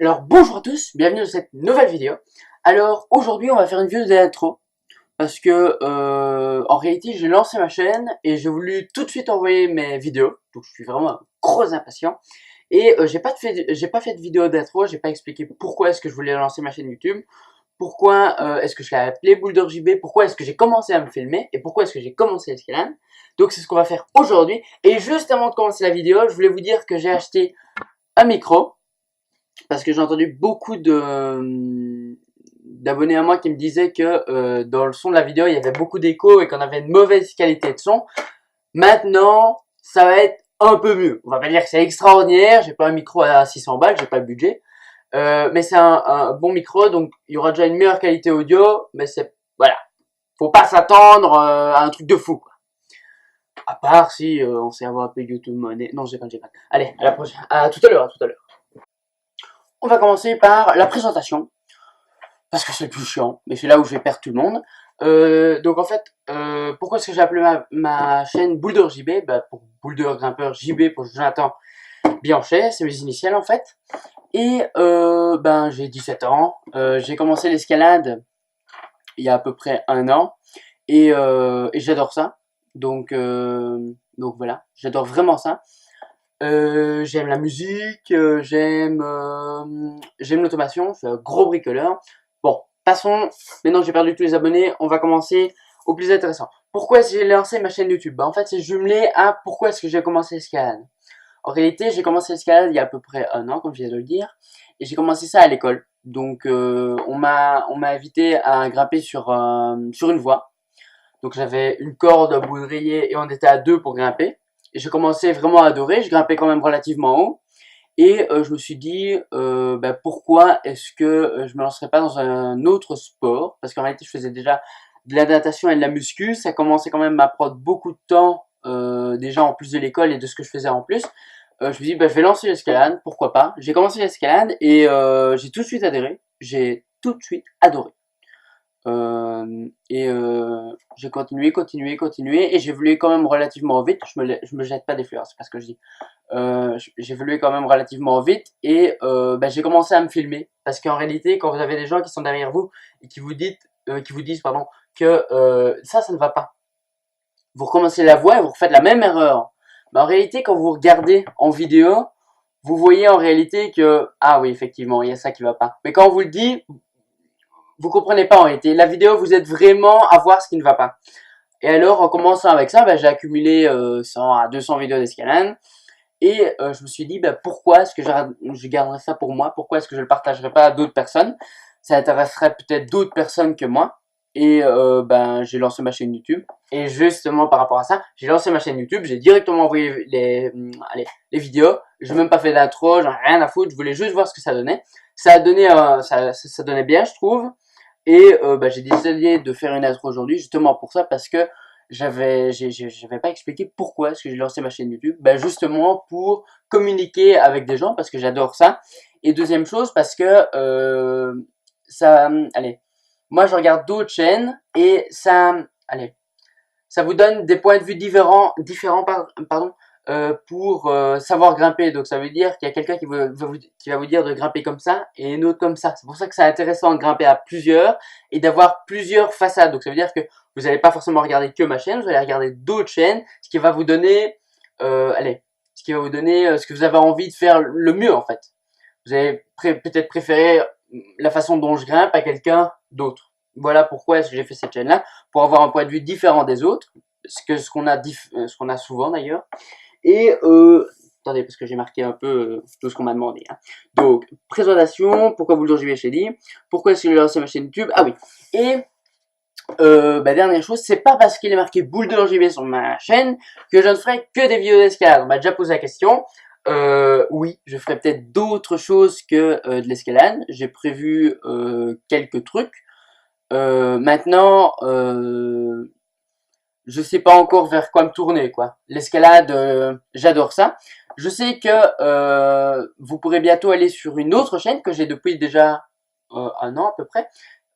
Alors bonjour à tous, bienvenue dans cette nouvelle vidéo. Alors aujourd'hui on va faire une vidéo d'intro parce que en réalité j'ai lancé ma chaîne et j'ai voulu tout de suite envoyer mes vidéos, donc je suis vraiment un gros impatient. Et j'ai pas fait de vidéo d'intro, j'ai pas expliqué pourquoi est-ce que je voulais lancer ma chaîne YouTube, pourquoi est-ce que je l'ai appelé Boulder JB, pourquoi est-ce que j'ai commencé à me filmer et pourquoi est-ce que j'ai commencé l'escalade. Donc c'est ce qu'on va faire aujourd'hui. Et juste avant de commencer la vidéo, je voulais vous dire que j'ai acheté un micro. Parce que j'ai entendu beaucoup d'abonnés à moi qui me disaient que dans le son de la vidéo, il y avait beaucoup d'écho et qu'on avait une mauvaise qualité de son. Maintenant, ça va être un peu mieux. On va pas dire que c'est extraordinaire, j'ai pas un micro à 600 balles, j'ai pas le budget. Mais c'est un bon micro, donc il y aura déjà une meilleure qualité audio, mais c'est, voilà. Faut pas s'attendre à un truc de fou, quoi. À part si on sait avoir un peu YouTube monnaie. Non, j'ai pas. Allez, à la prochaine. À tout à l'heure, On va commencer par la présentation, parce que c'est le plus chiant, mais c'est là où je vais perdre tout le monde. Donc en fait, pourquoi est-ce que j'ai appelé ma chaîne Boulder JB? Pour Boulder Grimpeur, JB pour Jonathan Bianchet, c'est mes initiales en fait. Et j'ai 17 ans, j'ai commencé l'escalade il y a à peu près un an, et j'adore ça. Donc voilà, j'adore vraiment ça. J'aime la musique, j'aime l'automation, je suis un gros bricoleur. Bon, passons, maintenant que j'ai perdu tous les abonnés, on va commencer au plus intéressant. Pourquoi est-ce que j'ai lancé ma chaîne YouTube? En fait, c'est jumelé à pourquoi est-ce que j'ai commencé l'escalade. En réalité, j'ai commencé l'escalade il y a à peu près un an, comme je viens de le dire, et j'ai commencé ça à l'école. Donc, on m'a invité à grimper sur une voie. Donc j'avais une corde, un baudrier et on était à deux pour grimper. Et j'ai commencé vraiment à adorer, je grimpais quand même relativement haut. Et je me suis dit, pourquoi est-ce que je me lancerais pas dans un autre sport? Parce qu'en réalité, je faisais déjà de la natation et de la muscu. Ça commençait quand même à prendre beaucoup de temps, déjà en plus de l'école et de ce que je faisais en plus. Je me suis dit, je vais lancer l'escalade, pourquoi pas. J'ai commencé l'escalade et j'ai tout de suite adhéré. J'ai tout de suite adoré. J'ai continué et j'ai évolué quand même relativement vite. Je me jette pas des fleurs, c'est pas ce que je dis. J'ai évolué quand même relativement vite et j'ai commencé à me filmer parce qu'en réalité, quand vous avez des gens qui sont derrière vous et qui vous disent pardon que ça ne va pas, vous recommencez la voix et vous refaites la même erreur. Mais en réalité, quand vous regardez en vidéo, vous voyez en réalité que ah oui effectivement il y a ça qui va pas. Mais quand on vous le dit, vous comprenez pas en réalité. La vidéo, vous êtes vraiment à voir ce qui ne va pas. Et alors, en commençant avec ça, j'ai accumulé 100 à 200 vidéos d'escalade. Et je me suis dit, pourquoi est-ce que je garderais ça pour moi? Pourquoi est-ce que je le partagerais pas à d'autres personnes? Ça intéresserait peut-être d'autres personnes que moi. Et j'ai lancé ma chaîne YouTube. Et justement, par rapport à ça, j'ai lancé ma chaîne YouTube. J'ai directement envoyé les vidéos. J'ai même pas fait d'intro, j'en ai rien à foutre. Je voulais juste voir ce que ça donnait. Ça a donné, ça donnait bien, je trouve. Et j'ai décidé de faire une intro aujourd'hui justement pour ça parce que j'avais pas expliqué pourquoi est-ce que j'ai lancé ma chaîne YouTube. Justement pour communiquer avec des gens parce que j'adore ça. Et deuxième chose parce que moi je regarde d'autres chaînes et ça vous donne des points de vue différents pardon, pour savoir grimper. Donc ça veut dire qu'il y a quelqu'un qui va vous dire de grimper comme ça et une autre comme ça. C'est pour ça que c'est intéressant de grimper à plusieurs et d'avoir plusieurs façades. Donc ça veut dire que vous n'allez pas forcément regarder que ma chaîne, vous allez regarder d'autres chaînes, ce qui va vous donner, ce que vous avez envie de faire le mieux en fait. Vous allez peut-être préférer la façon dont je grimpe à quelqu'un d'autre. Voilà pourquoi est-ce que j'ai fait cette chaîne-là, pour avoir un point de vue différent des autres, ce qu'on a souvent d'ailleurs. Et attendez, parce que j'ai marqué un peu tout ce qu'on m'a demandé. Hein. Donc, présentation, pourquoi Boulder JB chez dit, pourquoi est-ce que j'ai lancé ma chaîne YouTube? Ah oui. Et dernière chose, c'est pas parce qu'il est marqué Boulder JB sur ma chaîne que je ne ferai que des vidéos d'escalade. On m'a déjà posé la question. Oui, je ferai peut-être d'autres choses que de l'escalade. J'ai prévu quelques trucs. Maintenant, je sais pas encore vers quoi me tourner, quoi. L'escalade, j'adore ça. Je sais que vous pourrez bientôt aller sur une autre chaîne que j'ai depuis déjà un an à peu près.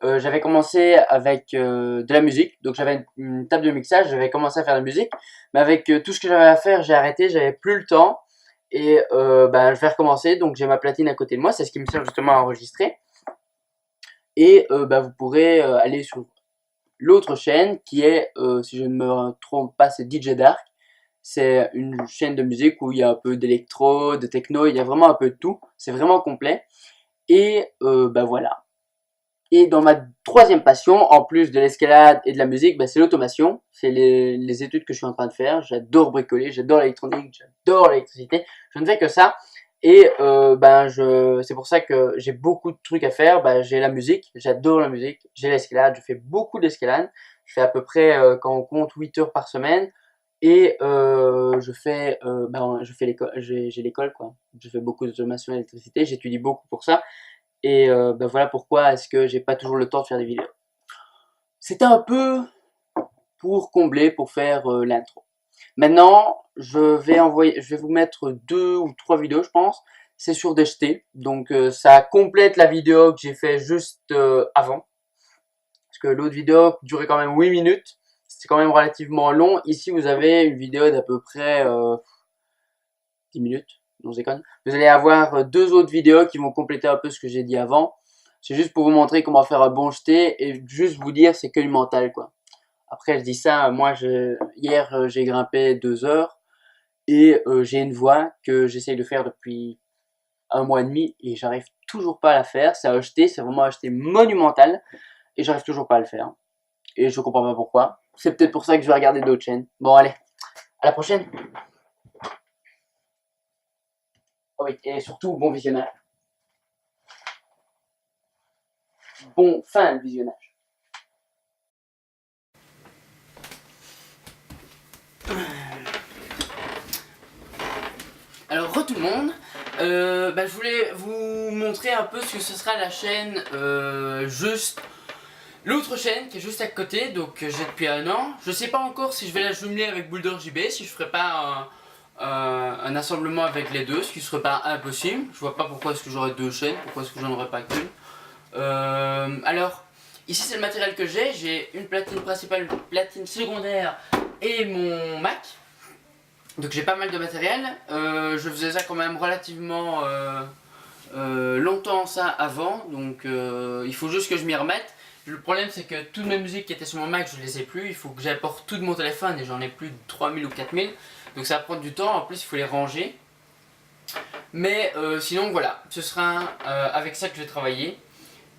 J'avais commencé avec de la musique, donc j'avais une table de mixage, j'avais commencé à faire de la musique, mais avec tout ce que j'avais à faire, j'ai arrêté, j'avais plus le temps. Et ben, je vais recommencer. Donc j'ai ma platine à côté de moi, c'est ce qui me sert justement à enregistrer. Et ben, vous pourrez aller sur l'autre chaîne qui est, si je ne me trompe pas, c'est DJ Dark. C'est une chaîne de musique où il y a un peu d'électro, de techno, il y a vraiment un peu de tout. C'est vraiment complet. Et ben voilà. Et dans ma troisième passion, en plus de l'escalade et de la musique, ben c'est l'automation. C'est les études que je suis en train de faire. J'adore bricoler, j'adore l'électronique, j'adore l'électricité. Je ne fais que ça. Et ben c'est pour ça que j'ai beaucoup de trucs à faire. Ben, j'ai la musique, j'adore la musique. J'ai l'escalade, je fais beaucoup d'escalade. Je fais à peu près, quand on compte, 8 heures par semaine. Et je fais l'école, j'ai l'école quoi. Je fais beaucoup d'automation et d'électricité. J'étudie beaucoup pour ça. Et ben voilà pourquoi est-ce que j'ai pas toujours le temps de faire des vidéos. C'était un peu pour combler, pour faire l'intro. Maintenant, je vais vous mettre 2 ou 3 vidéos, je pense. C'est sur DHT, donc ça complète la vidéo que j'ai fait juste avant. Parce que l'autre vidéo durait quand même 8 minutes. C'est quand même relativement long. Ici, vous avez une vidéo d'à peu près 10 minutes. Non, je déconne. Vous allez avoir 2 autres vidéos qui vont compléter un peu ce que j'ai dit avant. C'est juste pour vous montrer comment faire un bon jeté et juste vous dire c'est que du mental quoi. Après je dis ça, moi hier j'ai grimpé 2 heures et j'ai une voix que j'essaye de faire depuis 1 mois et demi et j'arrive toujours pas à la faire. C'est un jeté, c'est vraiment un jeté monumental et j'arrive toujours pas à le faire. Et je comprends pas pourquoi. C'est peut-être pour ça que je vais regarder d'autres chaînes. Bon allez, à la prochaine. Oh oui, et surtout, bon visionnage. Bon fin de visionnage. Alors, tout le monde, je voulais vous montrer un peu ce que ce sera la chaîne, juste l'autre chaîne qui est juste à côté, donc j'ai depuis 1 an. Je sais pas encore si je vais la jumeler avec Boulder JB, si je ferai pas un assemblement avec les deux, ce qui serait pas impossible. Je vois pas pourquoi est-ce que j'aurais 2 chaînes, pourquoi est-ce que j'en aurais pas qu'une. Alors, ici c'est le matériel que j'ai une platine principale, une platine secondaire et mon Mac. Donc j'ai pas mal de matériel, je faisais ça quand même relativement longtemps ça avant, donc il faut juste que je m'y remette. Le problème c'est que toutes mes musiques qui étaient sur mon Mac je les ai plus, il faut que j'apporte tout de mon téléphone et j'en ai plus de 3000 ou 4000, donc ça va prendre du temps, en plus il faut les ranger. Mais sinon voilà, ce sera avec ça que je vais travailler.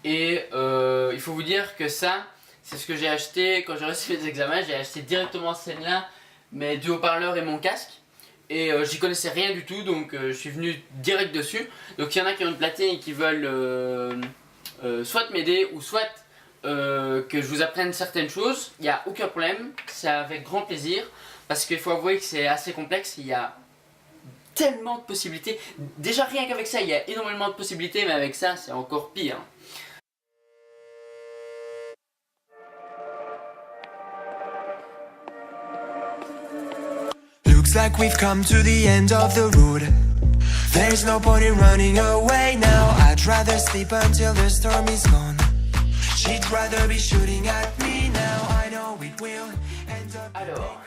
Et il faut vous dire que ça, c'est ce que j'ai acheté quand j'ai reçu les examens. J'ai acheté directement cette scène-là, mais du haut-parleur et mon casque. Et j'y connaissais rien du tout, donc je suis venu direct dessus. Donc il y en a qui ont une platine et qui veulent soit m'aider ou soit que je vous apprenne certaines choses. Il n'y a aucun problème, c'est avec grand plaisir. Parce qu'il faut avouer que c'est assez complexe, il y a tellement de possibilités. Déjà rien qu'avec ça, il y a énormément de possibilités, mais avec ça, c'est encore pire. Looks like we've come to the end of the road. There's no point in running away now. I'd rather sleep until the storm is gone. She'd rather be shooting at me now. I know it will end up. Alors.